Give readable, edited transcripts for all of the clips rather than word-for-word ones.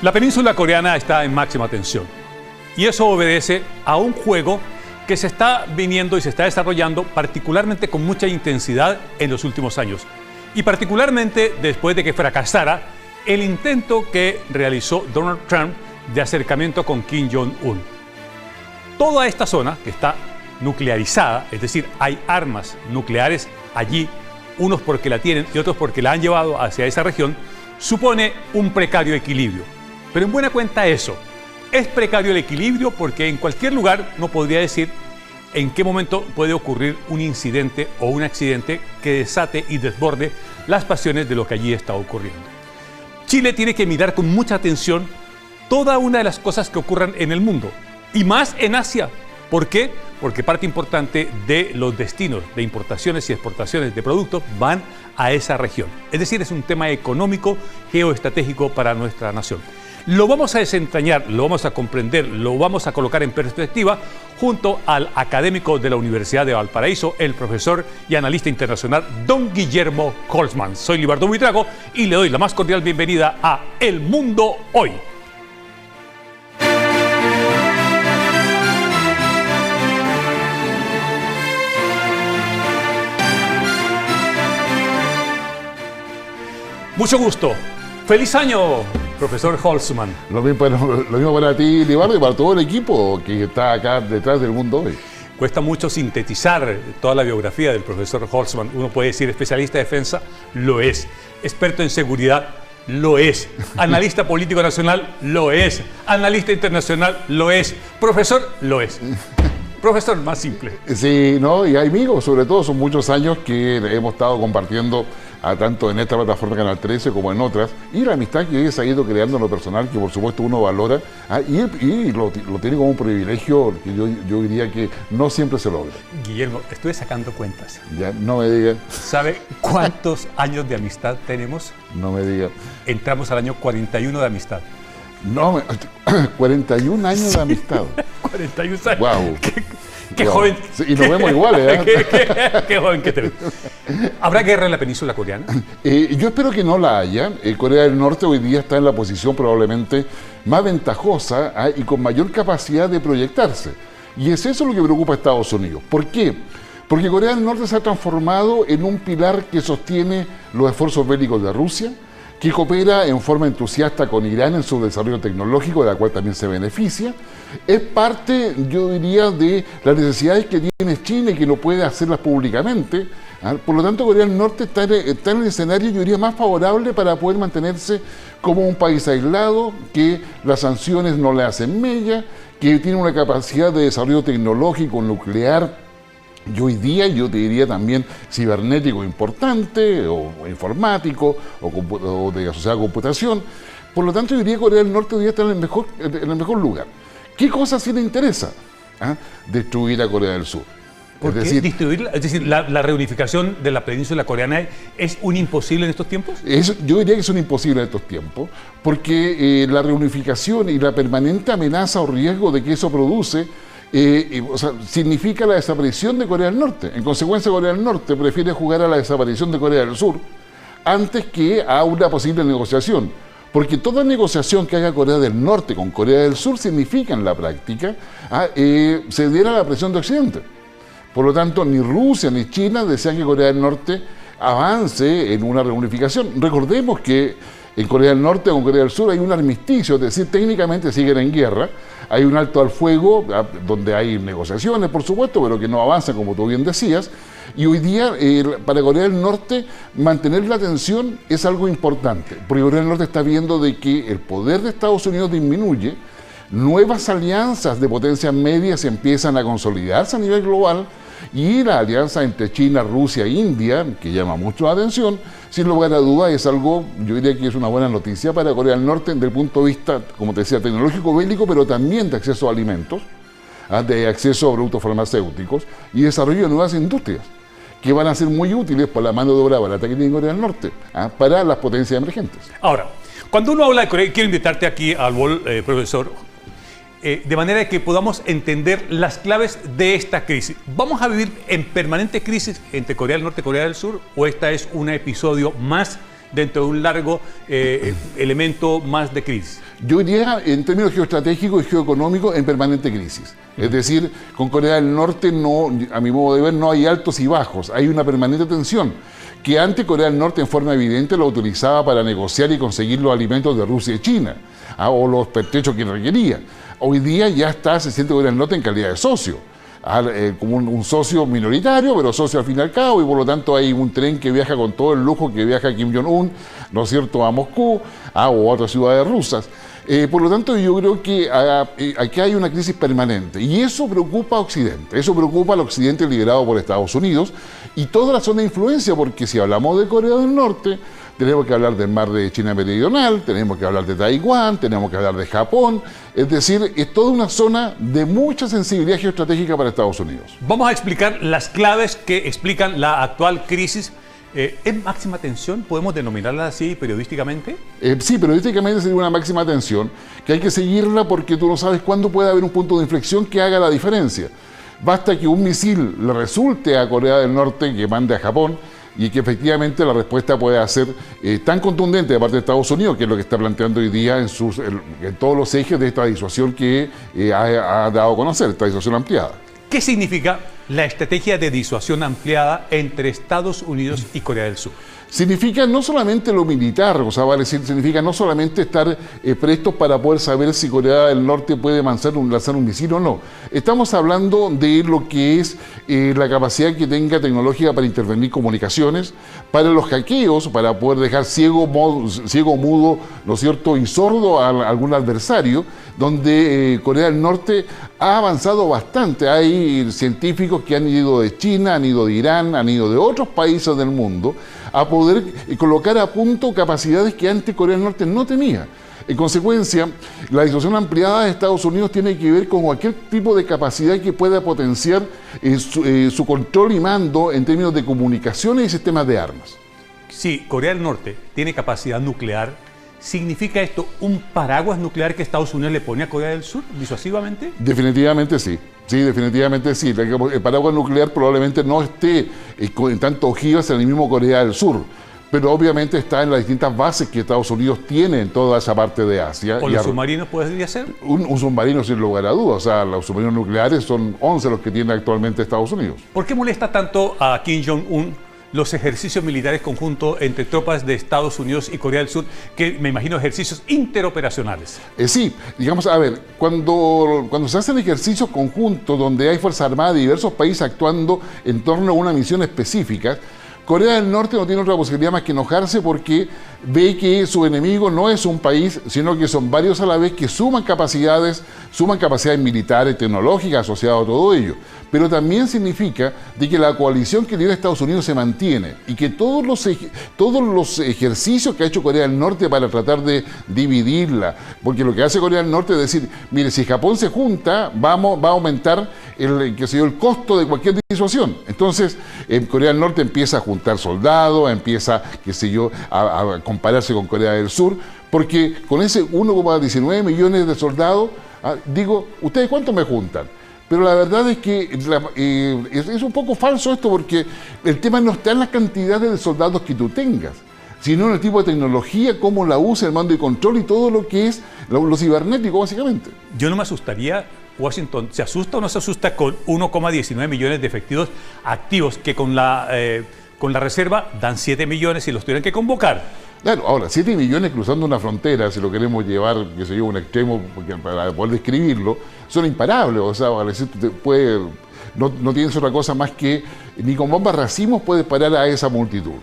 La península coreana está en máxima tensión y eso obedece a un juego que se está viniendo y se está desarrollando particularmente con mucha intensidad en los últimos años y particularmente después de que fracasara el intento que realizó Donald Trump de acercamiento con Kim Jong-un. Toda esta zona que está nuclearizada, es decir, hay armas nucleares allí, unos porque la tienen y otros porque la han llevado hacia esa región, supone un precario equilibrio. Pero en buena cuenta eso, es precario el equilibrio porque en cualquier lugar no podría decir en qué momento puede ocurrir un incidente o un accidente que desate y desborde las pasiones de lo que allí está ocurriendo. Chile tiene que mirar con mucha atención toda una de las cosas que ocurran en el mundo y más en Asia. ¿Por qué? Porque parte importante de los destinos de importaciones y exportaciones de productos van a esa región. Es decir, es un tema económico, geoestratégico para nuestra nación. Lo vamos a desentrañar, lo vamos a comprender, lo vamos a colocar en perspectiva junto al académico de la Universidad de Valparaíso, el profesor y analista internacional don Guillermo Holtzman. Soy Libardo Buitrago y le doy la más cordial bienvenida a El Mundo Hoy. Mucho gusto. ¡Feliz año, profesor Holtzman! Lo mismo para ti, Libardo, y para todo el equipo que está acá detrás del Mundo Hoy. Cuesta mucho sintetizar toda la biografía del profesor Holtzman. Uno puede decir especialista de defensa, lo es. Experto en seguridad, lo es. Analista político nacional, lo es. Analista internacional, lo es. Profesor, lo es. Profesor, más simple. Sí, ¿no? Y amigos, sobre todo, son muchos años que hemos estado compartiendo tanto en esta plataforma Canal 13 como en otras, y la amistad que se ha ido creando en lo personal, que por supuesto uno valora, y lo tiene como un privilegio que yo diría que no siempre se logra. Guillermo, estuve sacando cuentas. Ya, no me diga. ¿Sabe cuántos años de amistad tenemos? No me diga. Entramos al año 41 de amistad. No, 41 años sí, de amistad. 41 años. Wow. Qué joven. Sí, y nos vemos iguales, ¿eh? Qué joven que te ves. ¿Habrá guerra en la península coreana? Yo espero que no la haya. Corea del Norte hoy día está en la posición probablemente más ventajosa y con mayor capacidad de proyectarse. Y es eso lo que preocupa a Estados Unidos. ¿Por qué? Porque Corea del Norte se ha transformado en un pilar que sostiene los esfuerzos bélicos de Rusia, que coopera en forma entusiasta con Irán en su desarrollo tecnológico, de la cual también se beneficia. Es parte, yo diría, de las necesidades que tiene China y que no puede hacerlas públicamente. Por lo tanto, Corea del Norte está en el escenario, yo diría, más favorable para poder mantenerse como un país aislado, que las sanciones no le hacen mella, que tiene una capacidad de desarrollo tecnológico nuclear, y hoy día yo te diría también cibernético importante, o informático, o de asociada a computación. Por lo tanto, yo diría que Corea del Norte hoy día está en el mejor lugar. ¿Qué cosa sí le interesa? Destruir a Corea del Sur. ¿Por qué destruirla? Es decir, la reunificación de la península coreana es un imposible en estos tiempos. Yo diría que es un imposible en estos tiempos, porque la reunificación y la permanente amenaza o riesgo de que eso produce significa la desaparición de Corea del Norte. En consecuencia, Corea del Norte prefiere jugar a la desaparición de Corea del Sur antes que a una posible negociación. Porque toda negociación que haga Corea del Norte con Corea del Sur significa en la práctica ceder a la presión de Occidente. Por lo tanto, ni Rusia ni China desean que Corea del Norte avance en una reunificación. Recordemos que en Corea del Norte o en Corea del Sur hay un armisticio, es decir, técnicamente siguen en guerra. Hay un alto al fuego, donde hay negociaciones, por supuesto, pero que no avanzan, como tú bien decías. Y hoy día, para Corea del Norte, mantener la tensión es algo importante, porque Corea del Norte está viendo de que el poder de Estados Unidos disminuye, nuevas alianzas de potencias medias empiezan a consolidarse a nivel global, y la alianza entre China, Rusia e India, que llama mucho la atención, sin lugar a dudas es algo, yo diría que es una buena noticia para Corea del Norte desde el punto de vista, como te decía, tecnológico, bélico, pero también de acceso a alimentos, de acceso a productos farmacéuticos y desarrollo de nuevas industrias, que van a ser muy útiles por la mano de obra barata que tiene Corea del Norte, para las potencias emergentes. Ahora, cuando uno habla de Corea, quiero invitarte aquí al bol, profesor, de manera que podamos entender las claves de esta crisis. ¿Vamos a vivir en permanente crisis entre Corea del Norte y Corea del Sur? ¿O esta es un episodio más dentro de un largo elemento más de crisis? Yo diría, en términos geoestratégicos y geoeconómicos, en permanente crisis. Es decir, con Corea del Norte, no, a mi modo de ver, no hay altos y bajos, hay una permanente tensión, que antes Corea del Norte en forma evidente lo utilizaba para negociar y conseguir los alimentos de Rusia y China, o los pertrechos que requería. Hoy día ya se siente Corea del Norte en calidad de socio, como un socio minoritario, pero socio al fin y al cabo, y por lo tanto hay un tren que viaja con todo el lujo que viaja Kim Jong-un, ¿no es cierto?, a Moscú, o a otras ciudades rusas. Por lo tanto, yo creo que aquí hay una crisis permanente y eso preocupa a Occidente, eso preocupa al Occidente liderado por Estados Unidos y toda la zona de influencia, porque si hablamos de Corea del Norte, tenemos que hablar del mar de China Meridional, tenemos que hablar de Taiwán, tenemos que hablar de Japón, es decir, es toda una zona de mucha sensibilidad geoestratégica para Estados Unidos. Vamos a explicar las claves que explican la actual crisis. ¿Es máxima tensión? ¿Podemos denominarla así periodísticamente? Sí, periodísticamente sería una máxima tensión, que hay que seguirla porque tú no sabes cuándo puede haber un punto de inflexión que haga la diferencia. Basta que un misil le resulte a Corea del Norte que mande a Japón y que efectivamente la respuesta pueda ser tan contundente de parte de Estados Unidos, que es lo que está planteando hoy día en todos los ejes de esta disuasión que ha dado a conocer, esta disuasión ampliada. ¿Qué significa la estrategia de disuasión ampliada entre Estados Unidos y Corea del Sur? Significa no solamente lo militar, o sea, vale decir, significa no solamente estar prestos para poder saber si Corea del Norte puede lanzar un misil o no. Estamos hablando de lo que es la capacidad que tenga tecnológica para intervenir comunicaciones, para los hackeos, para poder dejar ciego, mudo, ¿no es cierto?, y sordo a algún adversario, donde Corea del Norte ha avanzado bastante. Hay científicos que han ido de China, han ido de Irán, han ido de otros países del mundo a poder colocar a punto capacidades que antes Corea del Norte no tenía. En consecuencia, la disuasión ampliada de Estados Unidos tiene que ver con cualquier tipo de capacidad que pueda potenciar su control y mando en términos de comunicaciones y sistemas de armas. Si Corea del Norte tiene capacidad nuclear, ¿significa esto un paraguas nuclear que Estados Unidos le pone a Corea del Sur disuasivamente? Definitivamente sí. Sí, definitivamente sí. El paraguas nuclear probablemente no esté en tanto ojivas en el mismo Corea del Sur, pero obviamente está en las distintas bases que Estados Unidos tiene en toda esa parte de Asia. ¿O los submarinos podría ser? Un submarino sin lugar a dudas. O sea, los submarinos nucleares son 11 los que tiene actualmente Estados Unidos. ¿Por qué molesta tanto a Kim Jong-un los ejercicios militares conjuntos entre tropas de Estados Unidos y Corea del Sur, que me imagino ejercicios interoperacionales? Sí, digamos, a ver, cuando se hacen ejercicios conjuntos donde hay Fuerzas Armadas de diversos países actuando en torno a una misión específica, Corea del Norte no tiene otra posibilidad más que enojarse porque ve que su enemigo no es un país, sino que son varios a la vez que suman capacidades militares, tecnológicas asociadas a todo ello. Pero también significa de que la coalición que tiene Estados Unidos se mantiene y que todos los ejercicios que ha hecho Corea del Norte para tratar de dividirla, porque lo que hace Corea del Norte es decir, mire, si Japón se junta, va a aumentar el costo de cualquier disuasión. Entonces, Corea del Norte empieza a juntar soldados, empieza, a compararse con Corea del Sur, porque con ese 1,19 millones de soldados, digo, ¿ustedes cuánto me juntan? Pero la verdad es que es un poco falso esto, porque el tema no está en la cantidad de soldados que tú tengas, sino en el tipo de tecnología, cómo la usa, el mando y control y todo lo que es lo cibernético, básicamente. Yo no me asustaría. Washington, ¿se asusta o no se asusta con 1,19 millones de efectivos activos que con la reserva dan 7 millones si los tuvieran que convocar? Claro, ahora, 7 millones cruzando una frontera, si lo queremos llevar, a un extremo para poder describirlo, son imparables. O sea, no tienes otra cosa más que, ni con bombas racimos puedes parar a esa multitud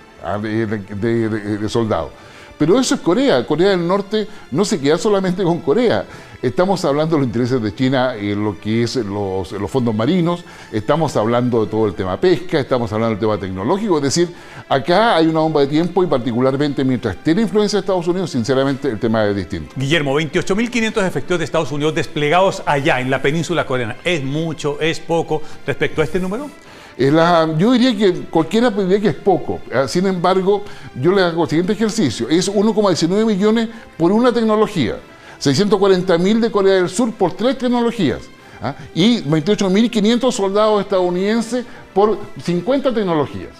de soldados. Pero eso es Corea. Corea del Norte no se queda solamente con Corea. Estamos hablando de los intereses de China en lo que es los fondos marinos, estamos hablando de todo el tema pesca, estamos hablando del tema tecnológico. Es decir, acá hay una bomba de tiempo y particularmente mientras tiene influencia de Estados Unidos, sinceramente el tema es distinto. Guillermo, 28.500 efectivos de Estados Unidos desplegados allá en la península coreana. ¿Es mucho, es poco respecto a este número? Yo diría que cualquiera diría que es poco. Sin embargo, yo le hago el siguiente ejercicio. Es 1,19 millones por una tecnología. 640.000 de Corea del Sur por 3 tecnologías. Y 28.500 soldados estadounidenses por 50 tecnologías.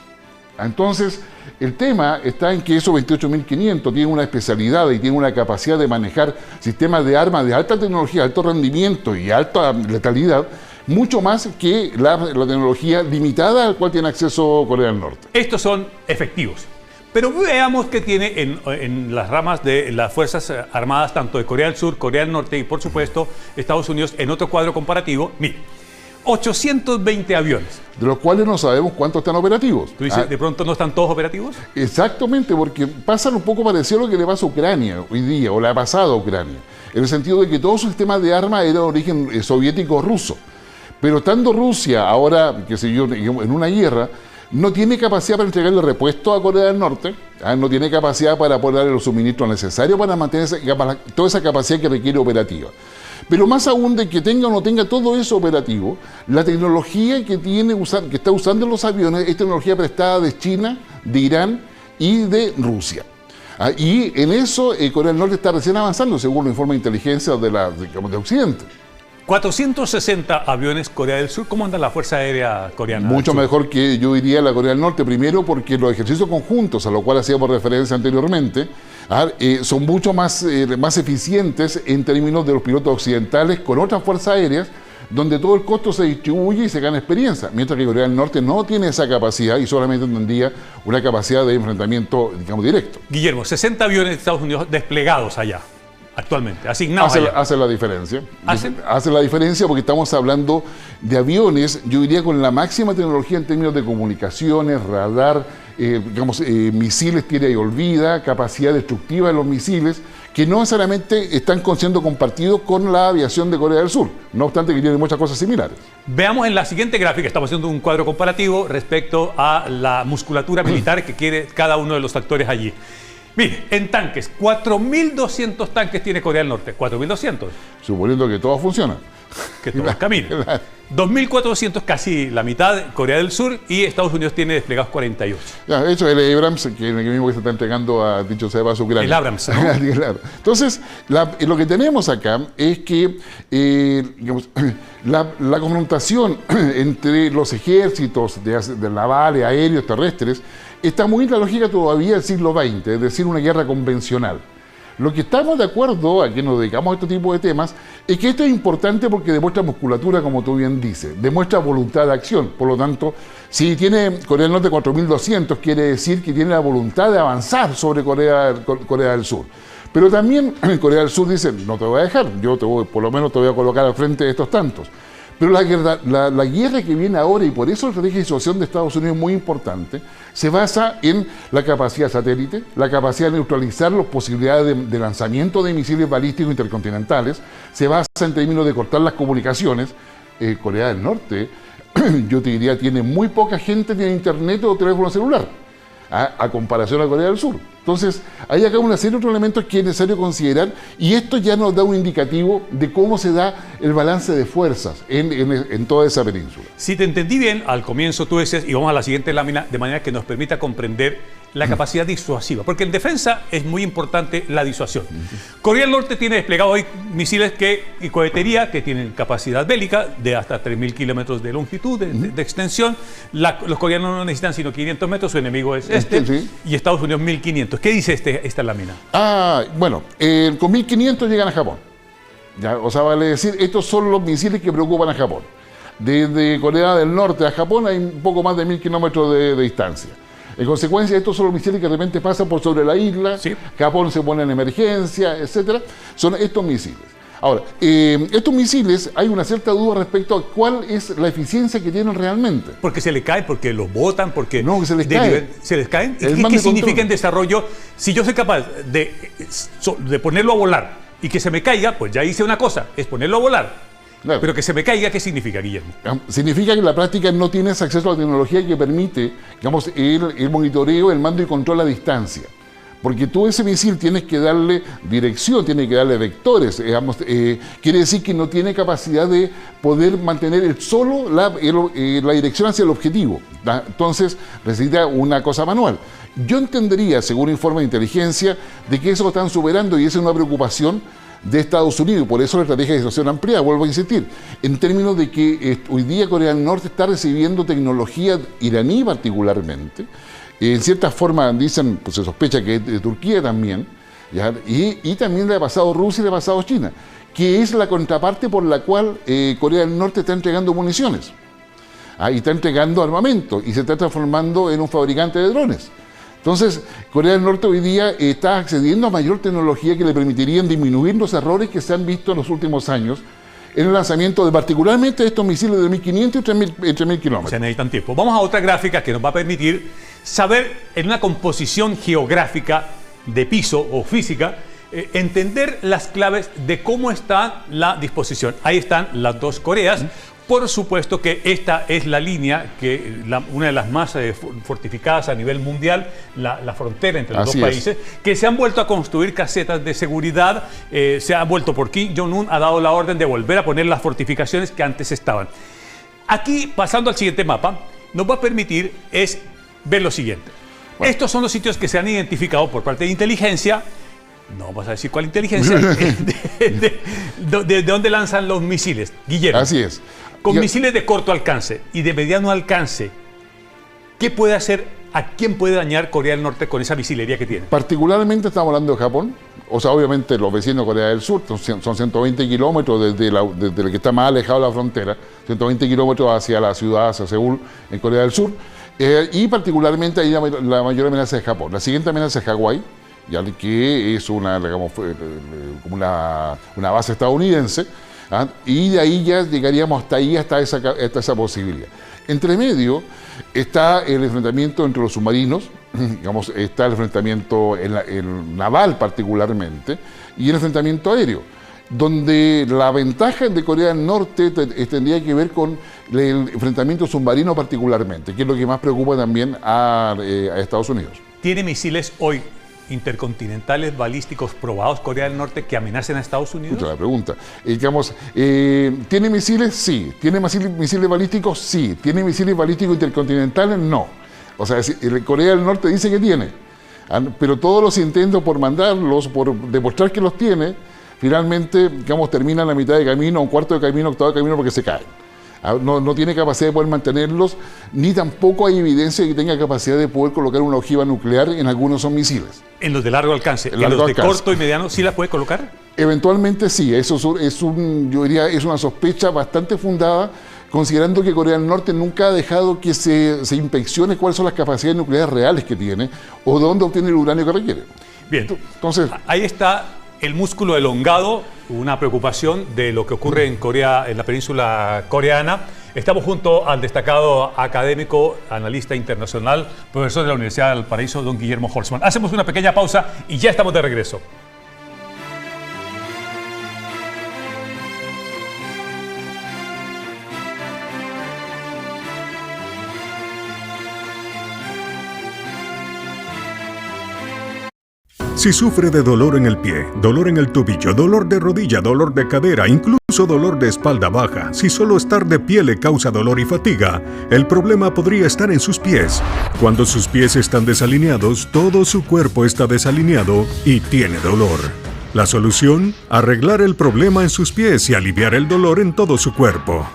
Entonces, el tema está en que esos 28.500 tienen una especialidad y tienen una capacidad de manejar sistemas de armas de alta tecnología, alto rendimiento y alta letalidad, mucho más que la tecnología limitada al cual tiene acceso Corea del Norte. Estos son efectivos. Pero veamos qué tiene en las ramas de las Fuerzas Armadas, tanto de Corea del Sur, Corea del Norte y, por supuesto, Estados Unidos, en otro cuadro comparativo. Mire, 820 aviones. De los cuales no sabemos cuántos están operativos. ¿Tú dices, de pronto no están todos operativos? Exactamente, porque pasan un poco parecido a lo que le pasa a Ucrania hoy día, o le ha pasado a Ucrania, en el sentido de que todo su sistema de armas era de origen soviético ruso. Pero estando Rusia ahora, qué sé yo, en una guerra, no tiene capacidad para entregarle repuesto a Corea del Norte, no tiene capacidad para poder darle los suministros necesarios para mantener toda esa capacidad que requiere operativa. Pero más aún de que tenga o no tenga todo eso operativo, la tecnología que está usando los aviones es tecnología prestada de China, de Irán y de Rusia. Y en eso Corea del Norte está recién avanzando, según lo informa inteligencia de Occidente. 460 aviones Corea del Sur. ¿Cómo anda la Fuerza Aérea Coreana? Mucho mejor que yo diría la Corea del Norte. Primero porque los ejercicios conjuntos, a los cuales hacíamos referencia anteriormente, son mucho más eficientes en términos de los pilotos occidentales con otras fuerzas aéreas, donde todo el costo se distribuye y se gana experiencia, mientras que Corea del Norte no tiene esa capacidad y solamente tendría una capacidad de enfrentamiento, digamos, directo. Guillermo, 60 aviones de Estados Unidos desplegados allá. Actualmente, asignados hace la diferencia. ¿Hacen? Hace la diferencia porque estamos hablando de aviones, yo diría, con la máxima tecnología en términos de comunicaciones, radar, misiles tira y olvida, capacidad destructiva de los misiles, que no necesariamente están siendo compartidos con la aviación de Corea del Sur, no obstante que tienen muchas cosas similares. Veamos en la siguiente gráfica, estamos haciendo un cuadro comparativo respecto a la musculatura militar que quiere cada uno de los actores allí. Mire, en tanques, 4.200 tanques tiene Corea del Norte, 4.200. Suponiendo que todo funciona. Que todos caminen. 2.400, casi la mitad, Corea del Sur, y Estados Unidos tiene desplegados 48. Ya, de hecho, el Abrams, que es el mismo que se está entregando a, dicho sea de paso, Ucrania. El Abrams, ¿no? Claro. Entonces, lo que tenemos acá es que la confrontación entre los ejércitos de navales, aéreos, terrestres, está muy en la lógica todavía del siglo XX, es decir, una guerra convencional. Lo que estamos de acuerdo, a que nos dedicamos a este tipo de temas, es que esto es importante porque demuestra musculatura, como tú bien dices, demuestra voluntad de acción. Por lo tanto, si tiene Corea del Norte 4.200, quiere decir que tiene la voluntad de avanzar sobre Corea del Sur. Pero también Corea del Sur dice, no te voy a dejar, por lo menos te voy a colocar al frente de estos tantos. Pero la guerra que viene ahora, y por eso la estrategia de disuasión de Estados Unidos es muy importante, se basa en la capacidad satélite, la capacidad de neutralizar las posibilidades de lanzamiento de misiles balísticos intercontinentales, se basa en términos de cortar las comunicaciones. Corea del Norte, yo te diría, tiene muy poca gente que tiene internet o teléfono celular, a comparación a Corea del Sur. Entonces, hay acá una serie de otros elementos que es necesario considerar, y esto ya nos da un indicativo de cómo se da el balance de fuerzas en toda esa península. Si te entendí bien, al comienzo tú decías, y vamos a la siguiente lámina, de manera que nos permita comprender la capacidad disuasiva, porque en defensa es muy importante la disuasión. Corea del Norte tiene desplegado hoy misiles y cohetería que tienen capacidad bélica de hasta 3.000 kilómetros de longitud, de extensión. Los coreanos no necesitan sino 500 metros, su enemigo es sí. Y Estados Unidos 1.500. ¿Qué dice esta lámina? Bueno, con 1.500 llegan a Japón. Ya, o sea, vale decir, estos son los misiles que preocupan a Japón. Desde Corea del Norte a Japón hay un poco más de 1.000 kilómetros de distancia. En consecuencia, estos son los misiles que de repente pasan por sobre la isla, sí. Japón se pone en emergencia, etcétera. Son estos misiles. Ahora, estos misiles, hay una cierta duda respecto a cuál es la eficiencia que tienen realmente. Porque se les cae, porque los botan, porque... No, que se les cae. ¿Se les caen? ¿Y qué significa en desarrollo? Si yo soy capaz de ponerlo a volar y que se me caiga, pues ya hice una cosa, es ponerlo a volar. Claro. Pero que se me caiga, ¿qué significa, Guillermo? Significa que en la práctica no tienes acceso a la tecnología que permite, digamos, el monitoreo, el mando y control a distancia. Porque tú ese misil tienes que darle dirección, tienes que darle vectores, digamos, quiere decir que no tiene capacidad de poder mantener solo la dirección hacia el objetivo. ¿Da? Entonces necesita una cosa manual. Yo entendería, según informe de inteligencia, de que eso lo están superando y esa es una preocupación de Estados Unidos, por eso la estrategia de disuasión ampliada, vuelvo a insistir, en términos de que hoy día Corea del Norte está recibiendo tecnología iraní particularmente, En cierta forma dicen, pues se sospecha que es de Turquía también, ¿ya? Y también le ha pasado a Rusia y le ha pasado a China, que es la contraparte por la cual Corea del Norte está entregando municiones. Y está entregando armamento y se está transformando en un fabricante de drones. Entonces, Corea del Norte hoy día está accediendo a mayor tecnología que le permitirían disminuir los errores que se han visto en los últimos años en el lanzamiento de particularmente estos misiles de 1.500 y 3.000 kilómetros. Se necesitan tiempo. Vamos a otra gráfica que nos va a permitir saber en una composición geográfica de piso o física, entender las claves de cómo está la disposición. Ahí están las dos Coreas. Por supuesto que esta es la línea, una de las más fortificadas a nivel mundial, la frontera entre los dos países, que se han vuelto a construir casetas de seguridad, se ha vuelto por Kim Jong-un, ha dado la orden de volver a poner las fortificaciones que antes estaban. Aquí, pasando al siguiente mapa, nos va a permitir es ver lo siguiente. Bueno. Estos son los sitios que se han identificado por parte de inteligencia. No vamos a decir cuál inteligencia, de dónde lanzan los misiles. Guillermo. Así es. Con misiles de corto alcance y de mediano alcance, ¿qué puede hacer? ¿A quién puede dañar Corea del Norte con esa misilería que tiene? Particularmente estamos hablando de Japón. O sea, obviamente los vecinos de Corea del Sur son 120 kilómetros desde el que está más alejado de la frontera, 120 kilómetros hacia la ciudad, hacia Seúl, en Corea del Sur. Y particularmente ahí la mayor amenaza es Japón. La siguiente amenaza es Hawái, ya que es una base estadounidense, y de ahí ya llegaríamos hasta esa posibilidad. Entre medio está el enfrentamiento entre los submarinos, digamos, está el enfrentamiento el naval particularmente, y el enfrentamiento aéreo, donde la ventaja de Corea del Norte tendría que ver con el enfrentamiento submarino particularmente, que es lo que más preocupa también a Estados Unidos. ¿Tiene misiles hoy intercontinentales balísticos probados Corea del Norte que amenacen a Estados Unidos? Escucha la pregunta. ¿Tiene misiles? Sí. ¿Tiene misiles balísticos? Sí. ¿Tiene misiles balísticos intercontinentales? No. O sea, Corea del Norte dice que tiene, pero todos los intentos por mandarlos, por demostrar que los tiene, finalmente, digamos, terminan a mitad de camino, un cuarto de camino, octavo de camino, porque se caen. No tiene capacidad de poder mantenerlos, ni tampoco hay evidencia de que tenga capacidad de poder colocar una ojiva nuclear en algunos de esos misiles. En los de largo alcance. ¿En los de corto y mediano sí la puede colocar? Eventualmente sí. Eso yo diría, es una sospecha bastante fundada, considerando que Corea del Norte nunca ha dejado que se inspeccione cuáles son las capacidades nucleares reales que tiene o de dónde obtiene el uranio que requiere. Bien, entonces ahí está el músculo elongado, una preocupación de lo que ocurre en Corea, en la península coreana. Estamos junto al destacado académico, analista internacional, profesor de la Universidad del Paraíso, don Guillermo Holzman. Hacemos una pequeña pausa y ya estamos de regreso. Si sufre de dolor en el pie, dolor en el tobillo, dolor de rodilla, dolor de cadera, incluso dolor de espalda baja, si solo estar de pie le causa dolor y fatiga, el problema podría estar en sus pies. Cuando sus pies están desalineados, todo su cuerpo está desalineado y tiene dolor. La solución: arreglar el problema en sus pies y aliviar el dolor en todo su cuerpo.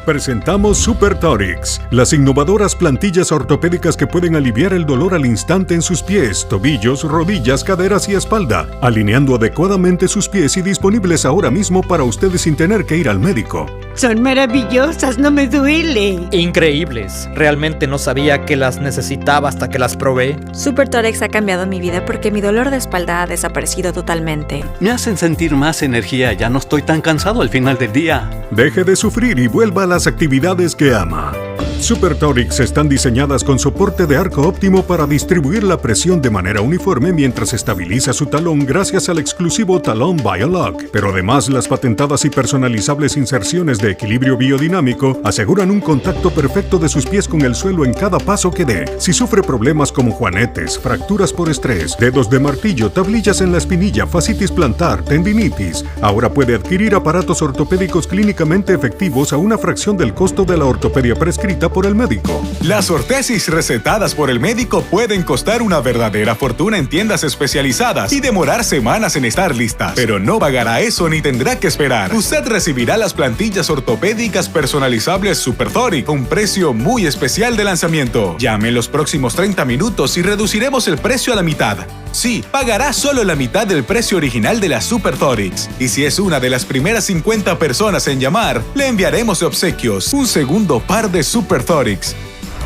Presentamos Super Torix, las innovadoras plantillas ortopédicas que pueden aliviar el dolor al instante en sus pies, tobillos, rodillas, caderas y espalda, alineando adecuadamente sus pies y disponibles ahora mismo para ustedes sin tener que ir al médico. Son maravillosas, no me duele. Increíbles. Realmente no sabía que las necesitaba hasta que las probé. Super Torex ha cambiado mi vida porque mi dolor de espalda ha desaparecido totalmente. Me hacen sentir más energía, ya no estoy tan cansado al final del día. Deje de sufrir y vuelva a las actividades que ama. Super Torix están diseñadas con soporte de arco óptimo para distribuir la presión de manera uniforme mientras estabiliza su talón gracias al exclusivo talón BioLock. Pero además, las patentadas y personalizables inserciones de equilibrio biodinámico aseguran un contacto perfecto de sus pies con el suelo en cada paso que dé. Si sufre problemas como juanetes, fracturas por estrés, dedos de martillo, tablillas en la espinilla, fascitis plantar, tendinitis, ahora puede adquirir aparatos ortopédicos clínicamente efectivos a una fracción del costo de la ortopedia prescrita prescrita por el médico. Las ortesis recetadas por el médico pueden costar una verdadera fortuna en tiendas especializadas y demorar semanas en estar listas. Pero no pagará eso ni tendrá que esperar. Usted recibirá las plantillas ortopédicas personalizables Superthoric a un precio muy especial de lanzamiento. Llame en los próximos 30 minutos y reduciremos el precio a la mitad. Sí, pagará solo la mitad del precio original de las Superthorics. Y si es una de las primeras 50 personas en llamar, le enviaremos de obsequios un segundo par de Superthorics.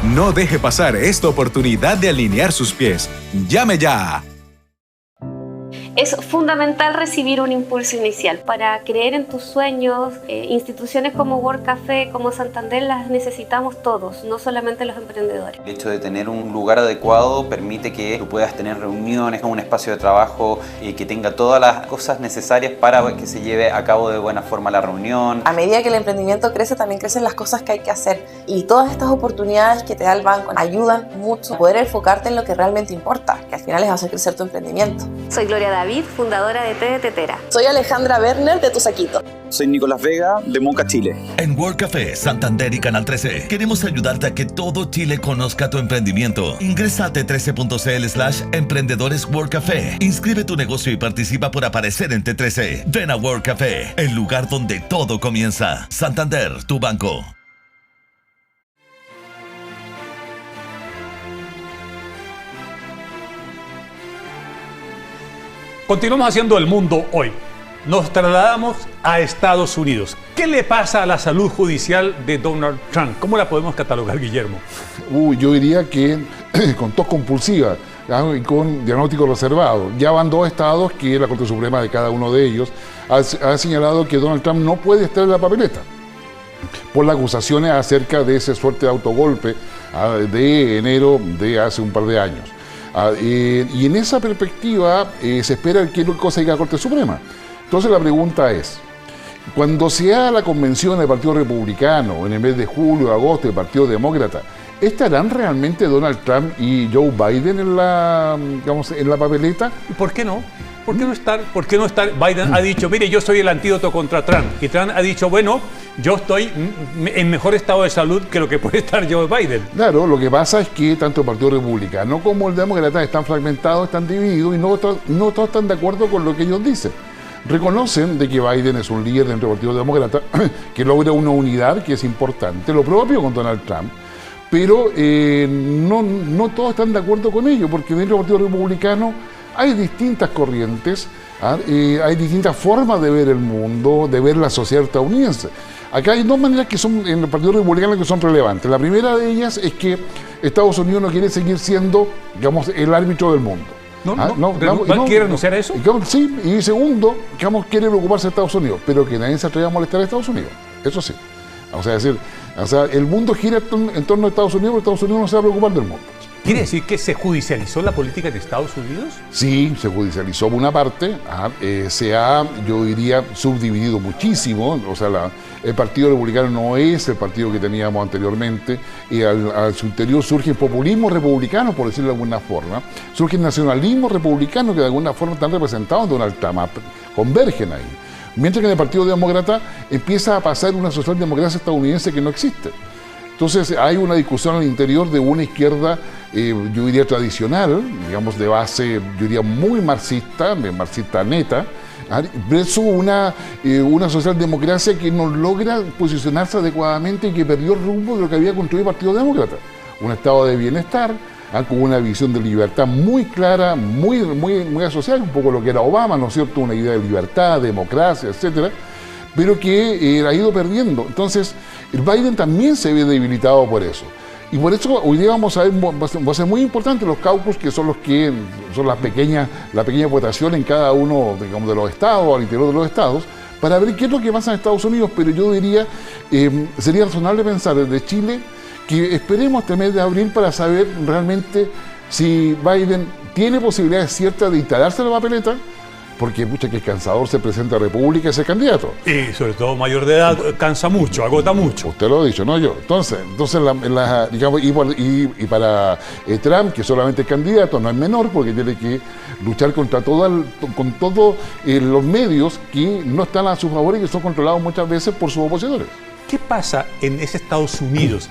No deje pasar esta oportunidad de alinear sus pies. ¡Llame ya! Es fundamental recibir un impulso inicial para creer en tus sueños. Instituciones como World Café, como Santander, las necesitamos todos, no solamente los emprendedores. El hecho de tener un lugar adecuado permite que tú puedas tener reuniones, un espacio de trabajo que tenga todas las cosas necesarias para que se lleve a cabo de buena forma la reunión. A medida que el emprendimiento crece, también crecen las cosas que hay que hacer. Y todas estas oportunidades que te da el banco ayudan mucho a poder enfocarte en lo que realmente importa, que al final es hacer crecer tu emprendimiento. Soy Gloria David, fundadora de Té de Tetera. Soy Alejandra Werner de Tu Saquito. Soy Nicolás Vega de Moca, Chile. En World Café, Santander y Canal 13 queremos ayudarte a que todo Chile conozca tu emprendimiento. Ingresa a t13.cl/emprendedores World Café. Inscribe tu negocio y participa por aparecer en T13. Ven a World Café, el lugar donde todo comienza. Santander, tu banco. Continuamos haciendo El Mundo Hoy. Nos trasladamos a Estados Unidos. ¿Qué le pasa a la salud judicial de Donald Trump? ¿Cómo la podemos catalogar, Guillermo? Yo diría que con tos compulsiva y con diagnóstico reservado. Ya van 2 estados que la Corte Suprema de cada uno de ellos ha señalado que Donald Trump no puede estar en la papeleta por las acusaciones acerca de ese suerte de autogolpe de enero de hace un par de años. Y en esa perspectiva se espera qué cosa diga la Corte Suprema. Entonces la pregunta es, cuando se haga la convención del Partido Republicano en el mes de julio, agosto, del Partido Demócrata, ¿estarán realmente Donald Trump y Joe Biden en la papeleta? ¿Y por qué no? ¿Por qué no estar? ¿Por qué no estar? Biden ha dicho, mire, yo soy el antídoto contra Trump. Y Trump ha dicho, bueno, yo estoy en mejor estado de salud que lo que puede estar Joe Biden. Claro, lo que pasa es que tanto el Partido Republicano como el Demócrata están fragmentados, están divididos y no todos están de acuerdo con lo que ellos dicen. Reconocen de que Biden es un líder dentro del Partido Demócrata, que logra una unidad que es importante, lo propio con Donald Trump, pero no todos están de acuerdo con ello, porque dentro del Partido Republicano hay distintas corrientes, hay distintas formas de ver el mundo, de ver la sociedad estadounidense. Acá hay 2 maneras que son en el Partido Republicano que son relevantes. La primera de ellas es que Estados Unidos no quiere seguir siendo, digamos, el árbitro del mundo. ¿No quiere renunciar a eso? Sí, y segundo, quiere preocuparse de Estados Unidos, pero que nadie se atreva a molestar a Estados Unidos. Eso sí. El mundo gira en torno a Estados Unidos, pero Estados Unidos no se va a preocupar del mundo. ¿Quiere decir que se judicializó la política de Estados Unidos? Sí, se judicializó por una parte, se ha, yo diría, subdividido muchísimo, el Partido Republicano no es el partido que teníamos anteriormente, y a su interior surge el populismo republicano, por decirlo de alguna forma, surge el nacionalismo republicano que de alguna forma están representados en Donald Trump, convergen ahí. Mientras que en el Partido Demócrata empieza a pasar una socialdemocracia estadounidense que no existe. Entonces hay una discusión al interior de una izquierda, yo diría tradicional, digamos de base, yo diría muy marxista neta, versus una socialdemocracia que no logra posicionarse adecuadamente y que perdió el rumbo de lo que había construido el Partido Demócrata. Un estado de bienestar, con una visión de libertad muy clara, muy asociada, un poco a lo que era Obama, ¿no es cierto? Una idea de libertad, democracia, etcétera, pero que ha ido perdiendo. Entonces, el Biden también se ve debilitado por eso. Y por eso hoy día vamos a ver, va a ser muy importante los caucus, que son la pequeña votación en cada uno, digamos, de los estados, al interior de los estados, para ver qué es lo que pasa en Estados Unidos. Pero yo diría, sería razonable pensar desde Chile que esperemos este mes de abril para saber realmente si Biden tiene posibilidades ciertas de instalarse en la papeleta, porque pucha que es cansador ser presidente de la República y ser candidato. Y sobre todo mayor de edad cansa mucho, agota mucho. Usted lo ha dicho, no yo. Entonces digamos, y para Trump, que solamente es candidato, no es menor, porque tiene que luchar con todos los medios que no están a su favor y que son controlados muchas veces por sus opositores. ¿Qué pasa en ese Estados Unidos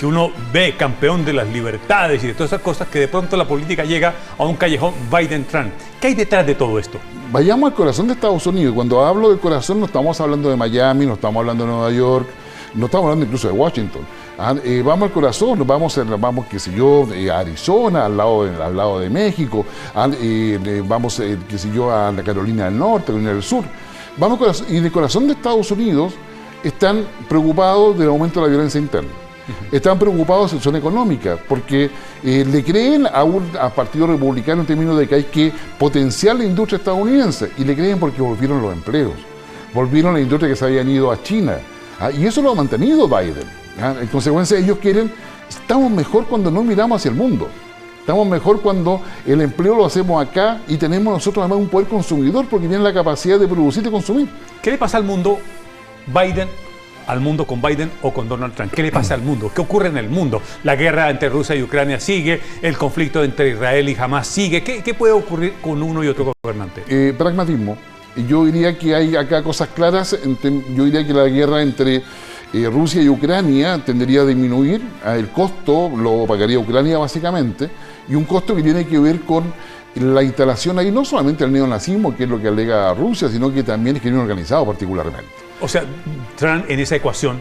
que uno ve campeón de las libertades y de todas esas cosas, que de pronto la política llega a un callejón Biden-Trump. ¿Qué hay detrás de todo esto? Vayamos al corazón de Estados Unidos. Cuando hablo del corazón no estamos hablando de Miami, no estamos hablando de Nueva York, no estamos hablando incluso de Washington. Vamos al corazón, vamos qué sé yo, a Arizona, al lado de México, vamos, qué sé yo, a la Carolina del Norte, Carolina del Sur. Vamos al corazón, y en el corazón de Estados Unidos están preocupados del aumento de la violencia interna. Están preocupados de la situación económica, porque le creen al Partido Republicano en términos de que hay que potenciar la industria estadounidense, y le creen porque volvieron los empleos, volvieron la industria que se habían ido a China, y eso lo ha mantenido Biden. En consecuencia, ellos quieren, estamos mejor cuando no miramos hacia el mundo, estamos mejor cuando el empleo lo hacemos acá y tenemos nosotros además un poder consumidor porque tienen la capacidad de producir y consumir. ¿Qué le pasa al mundo con Biden o con Donald Trump? ¿Qué le pasa al mundo? ¿Qué ocurre en el mundo? La guerra entre Rusia y Ucrania sigue, el conflicto entre Israel y Hamás sigue. ¿Qué puede ocurrir con uno y otro gobernante? Pragmatismo. Yo diría que hay acá cosas claras. Yo diría que la guerra entre Rusia y Ucrania tendería a disminuir. El costo lo pagaría Ucrania básicamente, y un costo que tiene que ver con la instalación ahí no solamente del neonazismo, que es lo que alega Rusia, sino que también el crimen organizado particularmente. O sea, Trump en esa ecuación,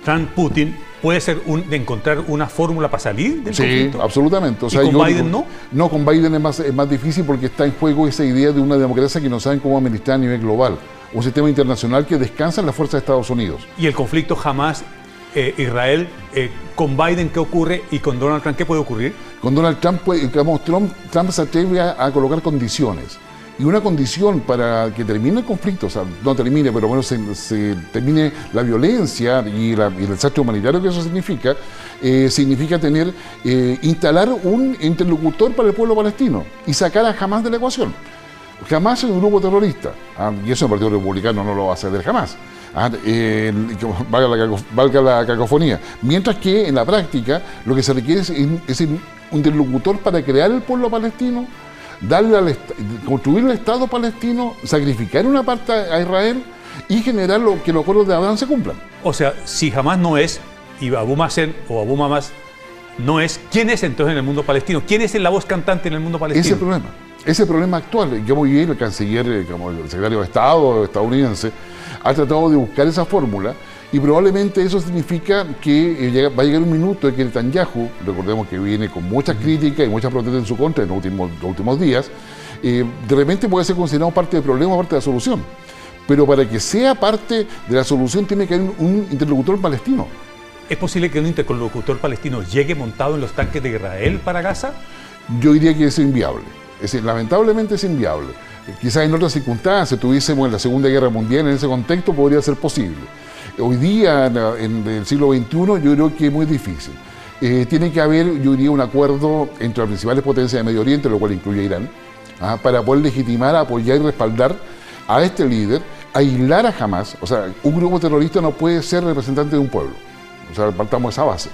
Trump-Putin, puede ser de encontrar una fórmula para salir del conflicto. Sí, absolutamente. O sea, ¿Y con Biden no? No, con Biden es más difícil porque está en juego esa idea de una democracia que no saben cómo administrar a nivel global. Un sistema internacional que descansa en la fuerza de Estados Unidos. Y el conflicto Hamás-Israel, con Biden, ¿qué ocurre? Y con Donald Trump, ¿qué puede ocurrir? Con Donald Trump, Trump se atreve a colocar condiciones. Y una condición para que termine el conflicto, o sea, no termine, pero bueno, se termine la violencia y el desastre humanitario que eso significa instalar un interlocutor para el pueblo palestino y sacar a Hamás de la ecuación. Hamás es un grupo terrorista, y eso el Partido Republicano no lo va a ceder jamás. Valga la cacofonía. Mientras que en la práctica lo que se requiere es un interlocutor para crear el pueblo palestino, construir el Estado palestino, sacrificar una parte a Israel y generar que los acuerdos de Abraham se cumplan. O sea, si Hamás no es, y Abu Mazen o Abu Hamas no es, ¿quién es entonces en el mundo palestino? ¿Quién es la voz cantante en el mundo palestino? Ese es el problema actual. Yo muy bien, el canciller, como el secretario de Estado estadounidense, ha tratado de buscar esa fórmula, y probablemente eso significa que va a llegar un minuto de que Netanyahu, recordemos que viene con muchas críticas y muchas protestas en su contra en los últimos días, de repente puede ser considerado parte del problema o parte de la solución. Pero para que sea parte de la solución tiene que haber un interlocutor palestino. ¿Es posible que un interlocutor palestino llegue montado en los tanques de Israel para Gaza? Yo diría que es inviable. Lamentablemente es inviable. Quizás en otras circunstancias, tuviésemos en la Segunda Guerra Mundial, en ese contexto podría ser posible. Hoy día, en el siglo XXI, yo creo que es muy difícil. Tiene que haber, yo diría, un acuerdo entre las principales potencias de Medio Oriente, lo cual incluye Irán, para poder legitimar, apoyar y respaldar a este líder, aislar a Hamás. O sea, un grupo terrorista no puede ser representante de un pueblo. O sea, partamos de esa base.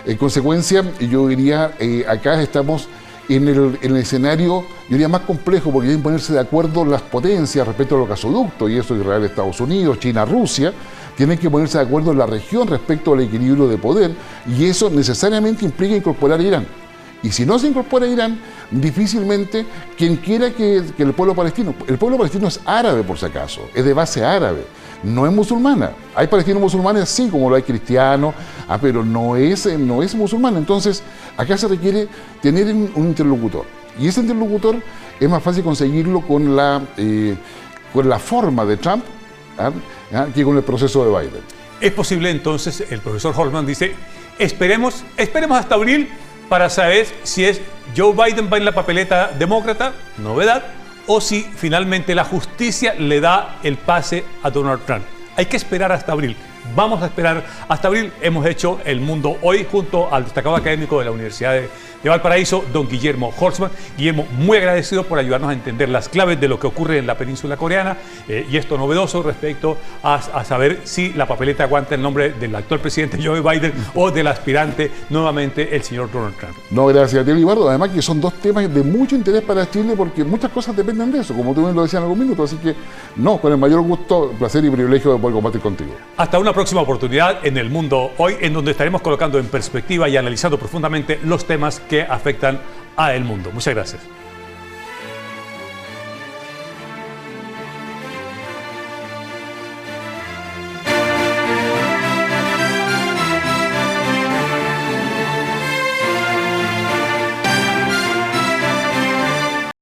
En consecuencia, yo diría, acá estamos en el escenario, yo diría, más complejo, porque deben ponerse de acuerdo las potencias respecto a los gasoductos, y eso Israel, Estados Unidos, China, Rusia, tienen que ponerse de acuerdo en la región respecto al equilibrio de poder, y eso necesariamente implica incorporar a Irán. Y si no se incorpora a Irán, difícilmente quien quiera que el pueblo palestino es árabe por si acaso, es de base árabe, no es musulmana. Hay palestinos musulmanes, sí, como lo hay cristianos, pero no es musulmana. Entonces, acá se requiere tener un interlocutor. Y ese interlocutor es más fácil conseguirlo con la forma de Trump que con el proceso de Biden. Es posible entonces, el profesor Holman dice, esperemos hasta abril para saber si es Joe Biden va en la papeleta demócrata, novedad, o si finalmente la justicia le da el pase a Donald Trump. Hay que esperar hasta abril. Vamos a esperar hasta abril. Hemos hecho El Mundo Hoy junto al destacado académico de la Universidad de Valparaíso, don Guillermo Holtzman. Guillermo, muy agradecido por ayudarnos a entender las claves de lo que ocurre en la península coreana y esto novedoso respecto a saber si la papeleta aguanta el nombre del actual presidente Joe Biden o del aspirante nuevamente el señor Donald Trump. No, gracias a ti, Libardo. Además que son dos temas de mucho interés para Chile porque muchas cosas dependen de eso, como tú bien lo decías en algún minuto. Así que, no, con el mayor gusto, placer y privilegio de poder compartir contigo. Hasta una una próxima oportunidad en El Mundo Hoy, en donde estaremos colocando en perspectiva y analizando profundamente los temas que afectan a el mundo. Muchas gracias.